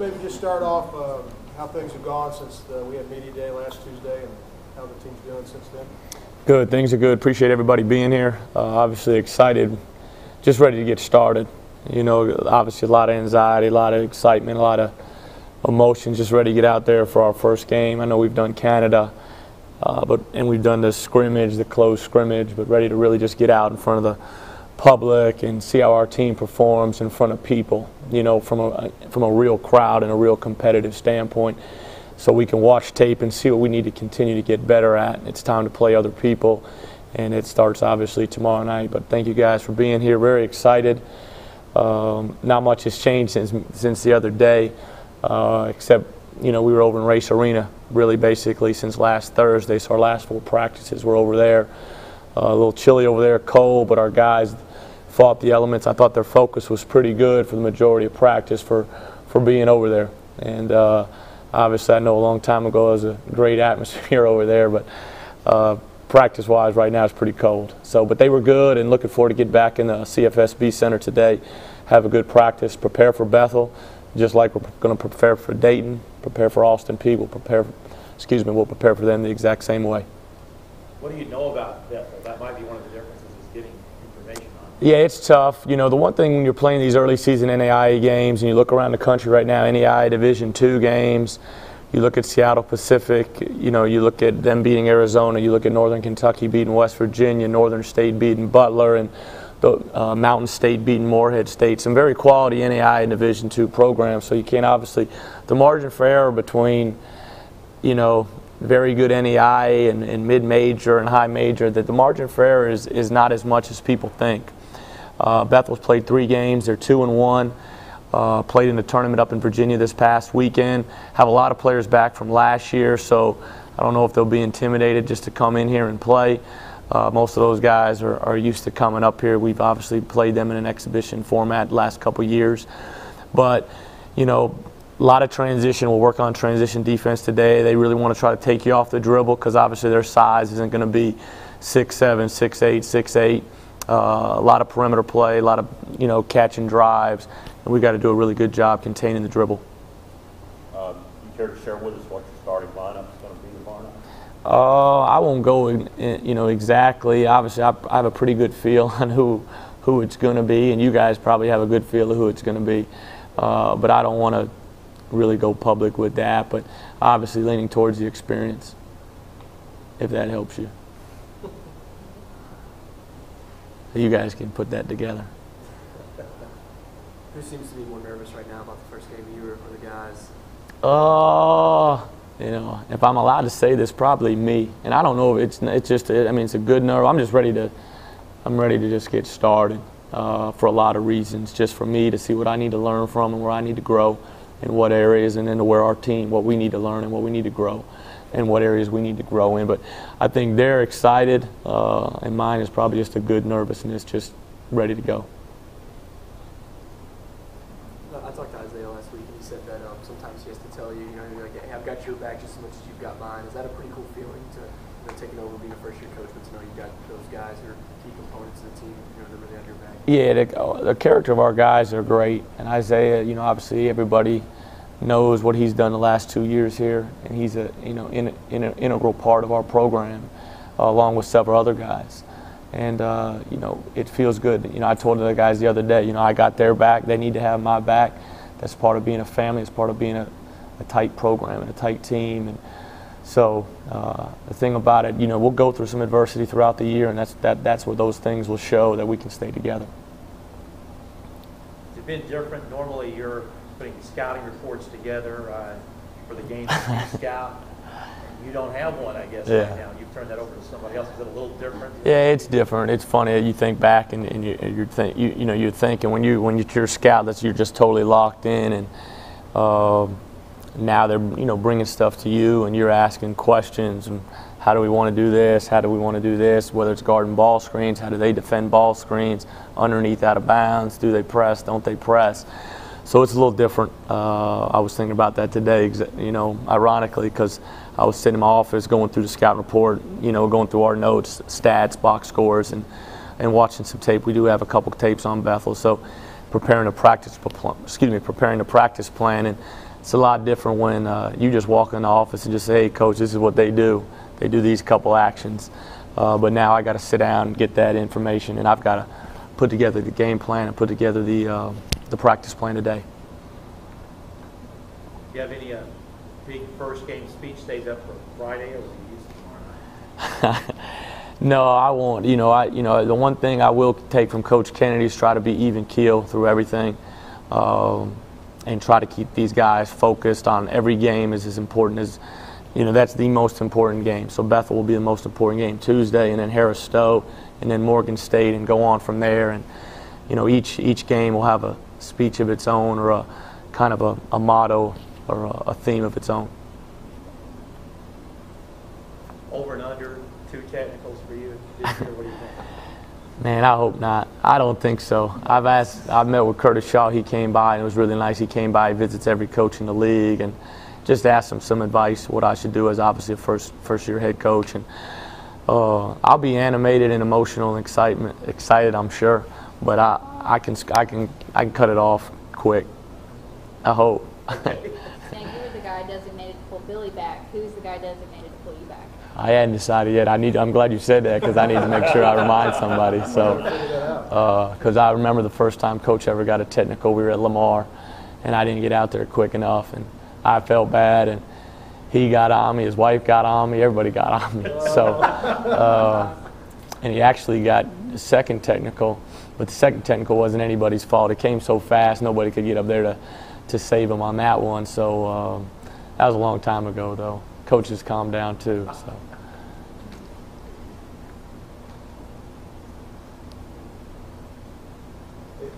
Maybe just start off how things have gone since we had media day last Tuesday and how the team's doing since then. Good. Things are good. Appreciate everybody being here. Obviously excited, just ready to get started. You know, obviously a lot of anxiety, a lot of excitement, a lot of emotions, just ready to get out there for our first game. I know we've done Canada, and we've done the scrimmage, the closed scrimmage, but ready to really just get out in front of the public and see how our team performs in front of people, you know, from a real crowd and a real competitive standpoint, so we can watch tape and see what we need to continue to get better at. It's time to play other people, and it starts obviously tomorrow night. But thank you guys for being here. Very excited. Not much has changed since the other day, except, you know, we were over in Race Arena really basically since last Thursday, so our last 4 practices were over there. A little chilly over there, cold, but our guys fought the elements. I thought their focus was pretty good for the majority of practice for being over there. And obviously I know a long time ago it was a great atmosphere over there, but practice-wise right now it's pretty cold. So, but they were good, and looking forward to get back in the CFSB Center today, have a good practice, prepare for Bethel, just like we're going to prepare for Dayton, prepare for Austin Peay. We'll prepare for them the exact same way. What do you know about Bethel? That might be one of the differences is getting information on it. Yeah, it's tough. You know, the one thing when you're playing these early season NAIA games and you look around the country right now, NAIA Division II games, you look at Seattle Pacific, you know, you look at them beating Arizona, you look at Northern Kentucky beating West Virginia, Northern State beating Butler, and the Mountain State beating Morehead State. Some very quality NAIA and Division II programs, so you can't obviously, the margin for error between, you know, very good NAIA and mid-major and high major, that the margin for error is not as much as people think. Bethel's played 3 games. They're 2-1. Played in the tournament up in Virginia this past weekend. Have a lot of players back from last year, so I don't know if they'll be intimidated just to come in here and play. Most of those guys are used to coming up here. We've obviously played them in an exhibition format the last couple years. But, you know, a lot of transition. We'll work on transition defense today. They really want to try to take you off the dribble because obviously their size isn't going to be 6'7", 6'8", 6'8". A lot of perimeter play, a lot of, you know, catch and drives, and we got to do a really good job containing the dribble. You care to share with us what your starting lineup is going to be tomorrow night? I won't go, you know, exactly. Obviously, I have a pretty good feel on who it's going to be, and you guys probably have a good feel of who it's going to be. But I don't want to really go public with that, but obviously leaning towards the experience, if that helps you. You guys can put that together. Who seems to be more nervous right now about the first game, you or the guys? You know, if I'm allowed to say this, probably me. And I don't know if it's just, I mean, it's a good nerve. I'm ready to just get started for a lot of reasons, just for me to see what I need to learn from and where I need to grow in what areas, and then to where our team, what we need to learn and what we need to grow and what areas we need to grow in. But I think they're excited, and mine is probably just a good nervousness, just ready to go. I talked to Isaiah last week, and he said that sometimes he has to tell you, you know, like, hey, I've got your back just as much as you've got mine. Is that a pretty cool feeling to, you know, taking over being a first-year coach, but to know you've got those guys who are key components of the team, you know, they're really on your back? Yeah, the character of our guys are great, and Isaiah, you know, obviously everybody knows what he's done the last 2 years here, and he's a, you know, integral part of our program, along with several other guys. And you know, it feels good. You know, I told the guys the other day, you know, I got their back. They need to have my back. That's part of being a family. It's part of being a tight program and a tight team. And so the thing about it, you know, we'll go through some adversity throughout the year, and that's where those things will show that we can stay together. Has it been different? Normally you're putting scouting reports together for the games that you scout. You don't have one, I guess, right now. You've turned that over to somebody else. Is it a little different? Yeah, it's different. It's funny. You think back, and you think, and when you're a scout, that you're just totally locked in, and now they're, you know, bringing stuff to you, and you're asking questions. And how do we want to do this? How do we want to do this? Whether it's guarding ball screens, how do they defend ball screens? Underneath, out of bounds, do they press? Don't they press? So it's a little different. I was thinking about that today, you know, ironically, because I was sitting in my office going through the scout report, you know, going through our notes, stats, box scores, and watching some tape. We do have a couple tapes on Bethel, so preparing a practice plan, and it's a lot different when you just walk in the office and just say, hey, coach, this is what they do. They do these couple actions. But now I got to sit down and get that information, and I've got to put together the game plan and put together the practice plan today. Do you have any big first game speech stays up for Friday, or will you use it tomorrow night? No, I won't. The one thing I will take from Coach Kennedy is try to be even keel through everything, and try to keep these guys focused on every game is as important as, that's the most important game. So Bethel will be the most important game Tuesday, and then Harris Stowe, and then Morgan State, and go on from there. And each game will have a speech of its own, or a kind of a motto or a theme of its own. Over and under 2 technicals for you this year, what do you think? Man, I hope not. I don't think so. I've met with Curtis Shaw. He came by, and it was really nice. He came by, he visits every coach in the league, and just asked him some advice, what I should do as obviously a first-year head coach. And I'll be animated and emotional and excited, I'm sure, but I can cut it off quick. I hope. Saying you were the guy designated to pull Billy back. Who's the guy designated to pull you back? I hadn't decided yet. I'm glad you said that, because I need to make sure I remind somebody. So, because I remember the first time Coach ever got a technical, we were at Lamar, and I didn't get out there quick enough, and I felt bad, and he got on me, his wife got on me, everybody got on me. So, and he actually got the second technical, but the second technical wasn't anybody's fault. It came so fast, nobody could get up there to save him on that one. So that was a long time ago, though. Coaches calmed down too. So.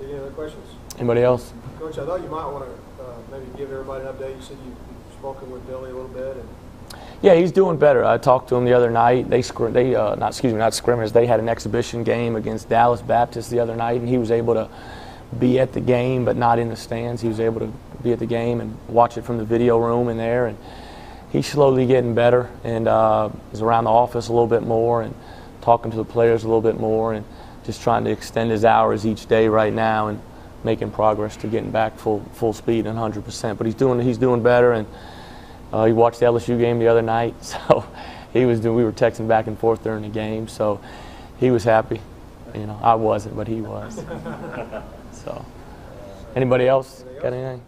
Any other questions? Anybody else? Coach, I thought you might want to maybe give everybody an update. You said you've spoken with Billy a little bit. Yeah, he's doing better. I talked to him the other night. They not scrimmage. They had an exhibition game against Dallas Baptist the other night, and he was able to be at the game, but not in the stands. He was able to be at the game and watch it from the video room in there, and he's slowly getting better, and is around the office a little bit more and talking to the players a little bit more, and just trying to extend his hours each day right now and making progress to getting back full speed and 100%. But he's doing better, and he watched the LSU game the other night, so we were texting back and forth during the game, so he was happy. I wasn't, but he was. So, anybody else got anything?